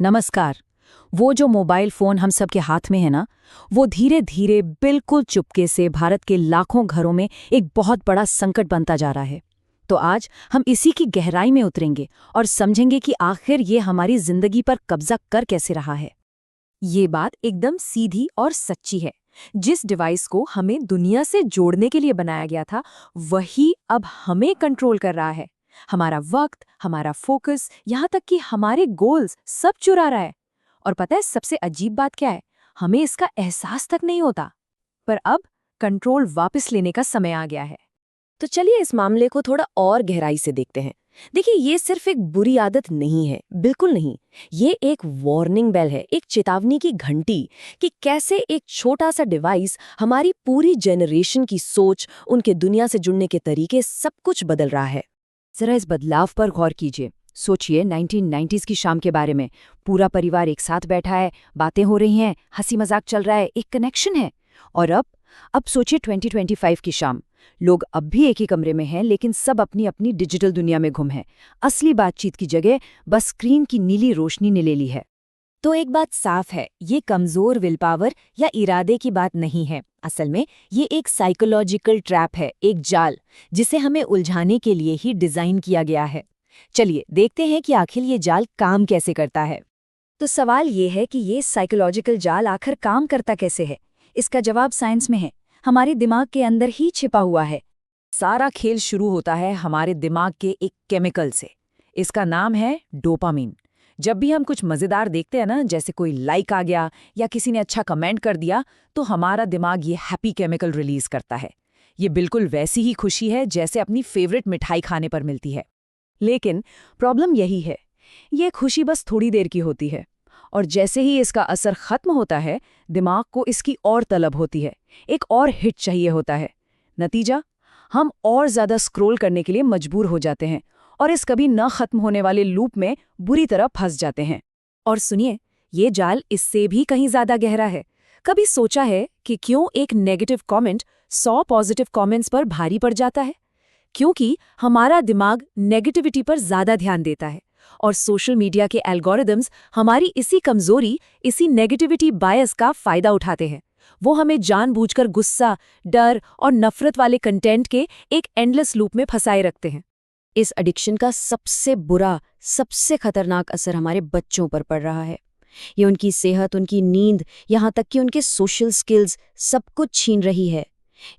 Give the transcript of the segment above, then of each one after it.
नमस्कार। वो जो मोबाइल फोन हम सबके हाथ में है ना, वो धीरे धीरे बिल्कुल चुपके से भारत के लाखों घरों में एक बहुत बड़ा संकट बनता जा रहा है। तो आज हम इसी की गहराई में उतरेंगे और समझेंगे कि आखिर ये हमारी जिंदगी पर कब्जा कर कैसे रहा है। ये बात एकदम सीधी और सच्ची है। जिस डिवाइस को हमें दुनिया से जोड़ने के लिए बनाया गया था, वही अब हमें कंट्रोल कर रहा है। हमारा वक्त, हमारा फोकस, यहाँ तक कि हमारे गोल्स सब चुरा रहा है। और पता है सबसे अजीब बात क्या है? हमें इसका एहसास तक नहीं होता। पर अब कंट्रोल वापस लेने का समय आ गया है। तो चलिए इस मामले को थोड़ा और गहराई से देखते हैं। देखिए, ये सिर्फ एक बुरी आदत नहीं है, बिल्कुल नहीं। ये एक वार्निंग बेल है, एक चेतावनी की घंटी कि कैसे एक छोटा सा डिवाइस हमारी पूरी जनरेशन की सोच, उनके दुनिया से जुड़ने के तरीके, सब कुछ बदल रहा है। जरा इस बदलाव पर गौर कीजिए। सोचिए 1990s की शाम के बारे में। पूरा परिवार एक साथ बैठा है, बातें हो रही हैं, हंसी मजाक चल रहा है, एक कनेक्शन है। और अब सोचिए 2025 की शाम। लोग अब भी एक ही कमरे में हैं, लेकिन सब अपनी अपनी डिजिटल दुनिया में गुम हैं। असली बातचीत की जगह बस स्क्रीन की नीली रोशनी ने ले ली है। तो एक बात साफ है, ये कमजोर विल पावर या इरादे की बात नहीं है। असल में ये एक साइकोलॉजिकल ट्रैप है, एक जाल, जिसे हमें उलझाने के लिए ही डिजाइन किया गया है। चलिए देखते हैं कि आखिर ये जाल काम कैसे करता है। तो सवाल ये है कि ये साइकोलॉजिकल जाल आखिर काम करता कैसे है। इसका जवाब साइंस में है, हमारे दिमाग के अंदर ही छिपा हुआ है। सारा खेल शुरू होता है हमारे दिमाग के एक केमिकल से। इसका नाम है डोपामीन। जब भी हम कुछ मज़ेदार देखते हैं ना, जैसे कोई लाइक आ गया या किसी ने अच्छा कमेंट कर दिया, तो हमारा दिमाग ये हैप्पी केमिकल रिलीज करता है। ये बिल्कुल वैसी ही खुशी है जैसे अपनी फेवरेट मिठाई खाने पर मिलती है। लेकिन प्रॉब्लम यही है, ये खुशी बस थोड़ी देर की होती है, और जैसे ही इसका असर खत्म होता है, दिमाग को इसकी और तलब होती है, एक और हिट चाहिए होता है। नतीजा, हम और ज़्यादा स्क्रॉल करने के लिए मजबूर हो जाते हैं और इस कभी न खत्म होने वाले लूप में बुरी तरह फंस जाते हैं। और सुनिए, ये जाल इससे भी कहीं ज्यादा गहरा है। कभी सोचा है कि क्यों एक नेगेटिव कमेंट 100 पॉजिटिव कमेंट्स पर भारी पड़ जाता है? क्योंकि हमारा दिमाग नेगेटिविटी पर ज्यादा ध्यान देता है, और सोशल मीडिया के एल्गोरिदम्स हमारी इसी कमजोरी, इसी नेगेटिविटी बायस का फायदा उठाते हैं। वो हमें जानबूझकर गुस्सा, डर और नफरत वाले कंटेंट के एक एंडलेस लूप में फंसाए रखते हैं। इस एडिक्शन का सबसे बुरा, सबसे खतरनाक असर हमारे बच्चों पर पड़ रहा है। ये उनकी सेहत, उनकी नींद, यहाँ तक कि उनके सोशल स्किल्स, सब कुछ छीन रही है।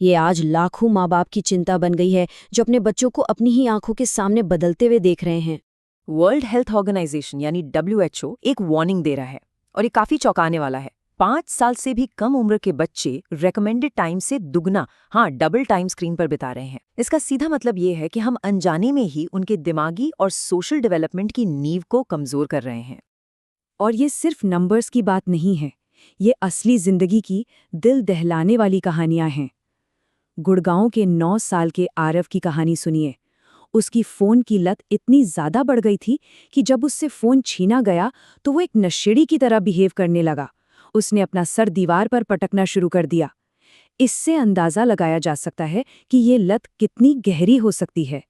ये आज लाखों माँ बाप की चिंता बन गई है, जो अपने बच्चों को अपनी ही आंखों के सामने बदलते हुए देख रहे हैं। वर्ल्ड हेल्थ ऑर्गेनाइजेशन यानी WHO एक वार्निंग दे रहा है, और ये काफी चौंकाने वाला है। 5 साल से भी कम उम्र के बच्चे रेकमेंडेड टाइम से दुगना, हाँ डबल टाइम स्क्रीन पर बिता रहे हैं। इसका सीधा मतलब ये है कि हम अनजाने में ही उनके दिमागी और सोशल डेवलपमेंट की नींव को कमजोर कर रहे हैं। और ये सिर्फ नंबर्स की बात नहीं है, ये असली जिंदगी की दिल दहलाने वाली कहानियां हैं। गुड़गांव के 9 साल के आरव की कहानी सुनिए। उसकी फोन की लत इतनी ज्यादा बढ़ गई थी कि जब उससे फोन छीना गया तो वो एक नशेड़ी की तरह बिहेव करने लगा। उसने अपना सर दीवार पर पटकना शुरू कर दिया। इससे अंदाजा लगाया जा सकता है कि ये लत कितनी गहरी हो सकती है।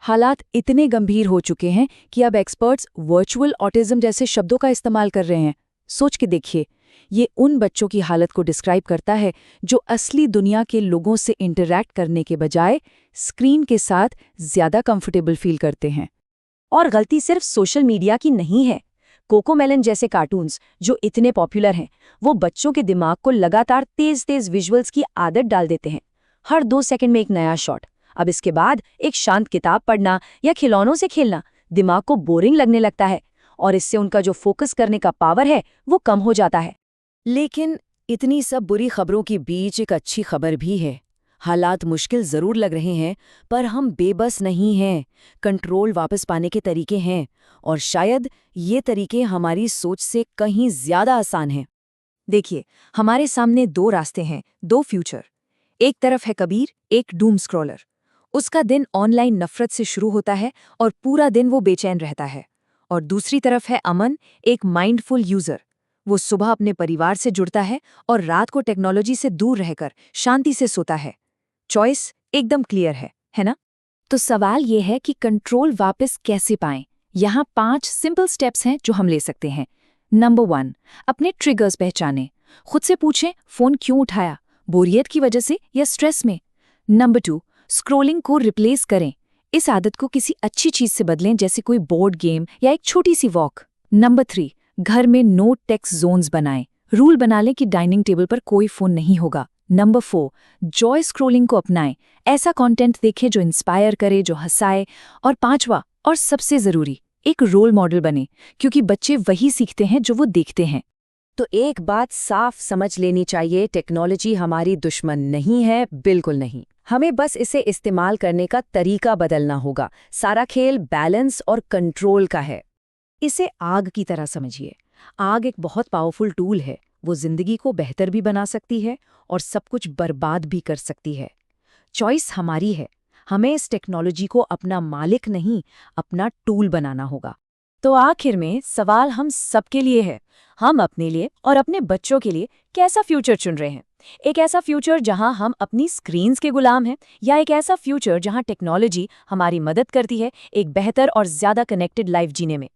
हालात इतने गंभीर हो चुके हैं कि अब एक्सपर्ट्स वर्चुअल ऑटिज्म जैसे शब्दों का इस्तेमाल कर रहे हैं। सोच के देखिए, ये उन बच्चों की हालत को डिस्क्राइब करता है जो असली दुनिया के लोगों से इंटरैक्ट करने के बजाय स्क्रीन के साथ ज्यादा कंफर्टेबल फील करते हैं। और गलती सिर्फ सोशल मीडिया की नहीं है। कोकोमेलन जैसे कार्टून्स जो इतने पॉपुलर हैं, वो बच्चों के दिमाग को लगातार तेज तेज विजुअल्स की आदत डाल देते हैं। हर 2 सेकंड में एक नया शॉट। अब इसके बाद एक शांत किताब पढ़ना या खिलौनों से खेलना दिमाग को बोरिंग लगने लगता है, और इससे उनका जो फोकस करने का पावर है वो कम हो जाता है। लेकिन इतनी सब बुरी खबरों के बीच एक अच्छी खबर भी है। हालात मुश्किल जरूर लग रहे हैं, पर हम बेबस नहीं हैं। कंट्रोल वापस पाने के तरीके हैं, और शायद ये तरीके हमारी सोच से कहीं ज्यादा आसान हैं। देखिए, हमारे सामने 2 रास्ते हैं, 2 फ्यूचर। एक तरफ है कबीर, एक डूम स्क्रॉलर। उसका दिन ऑनलाइन नफरत से शुरू होता है और पूरा दिन वो बेचैन रहता है। और दूसरी तरफ है अमन, एक माइंडफुल यूजर। वो सुबह अपने परिवार से जुड़ता है और रात को टेक्नोलॉजी से दूर रहकर शांति से सोता है। चॉइस एकदम क्लियर है ना? तो सवाल ये है कि कंट्रोल वापस कैसे पाएं? यहाँ 5 सिंपल स्टेप्स हैं जो हम ले सकते हैं। नंबर 1, अपने ट्रिगर्स पहचानें। खुद से पूछें, फोन क्यों उठाया, बोरियत की वजह से या स्ट्रेस में। नंबर 2, स्क्रोलिंग को रिप्लेस करें। इस आदत को किसी अच्छी चीज से बदलें, जैसे कोई बोर्ड गेम या एक छोटी सी वॉक। नंबर 3, घर में नो टेक्स्ट जोन्स बनाएं। रूल बना लें कि डाइनिंग टेबल पर कोई फोन नहीं होगा। नंबर 4, जॉय स्क्रोलिंग को अपनाएं। ऐसा कंटेंट देखें जो इंस्पायर करे, जो हंसाए। और 5वां और सबसे जरूरी, एक रोल मॉडल बने, क्योंकि बच्चे वही सीखते हैं जो वो देखते हैं। तो एक बात साफ समझ लेनी चाहिए, टेक्नोलॉजी हमारी दुश्मन नहीं है, बिल्कुल नहीं। हमें बस इसे इस्तेमाल करने का तरीका बदलना होगा। सारा खेल बैलेंस और कंट्रोल का है। इसे आग की तरह समझिए। आग एक बहुत पावरफुल टूल है। वो जिंदगी को बेहतर भी बना सकती है और सब कुछ बर्बाद भी कर सकती है। चॉइस हमारी है। हमें इस टेक्नोलॉजी को अपना मालिक नहीं, अपना टूल बनाना होगा। तो आखिर में सवाल हम सबके लिए है। हम अपने लिए और अपने बच्चों के लिए कैसा फ्यूचर चुन रहे हैं? एक ऐसा फ्यूचर जहां हम अपनी स्क्रीन्स के गुलाम हैं, या एक ऐसा फ्यूचर जहां टेक्नोलॉजी हमारी मदद करती है एक बेहतर और ज्यादा कनेक्टेड लाइफ जीने में?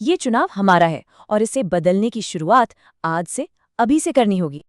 ये चुनाव हमारा है और इसे बदलने की शुरुआत आज से, अभी से करनी होगी।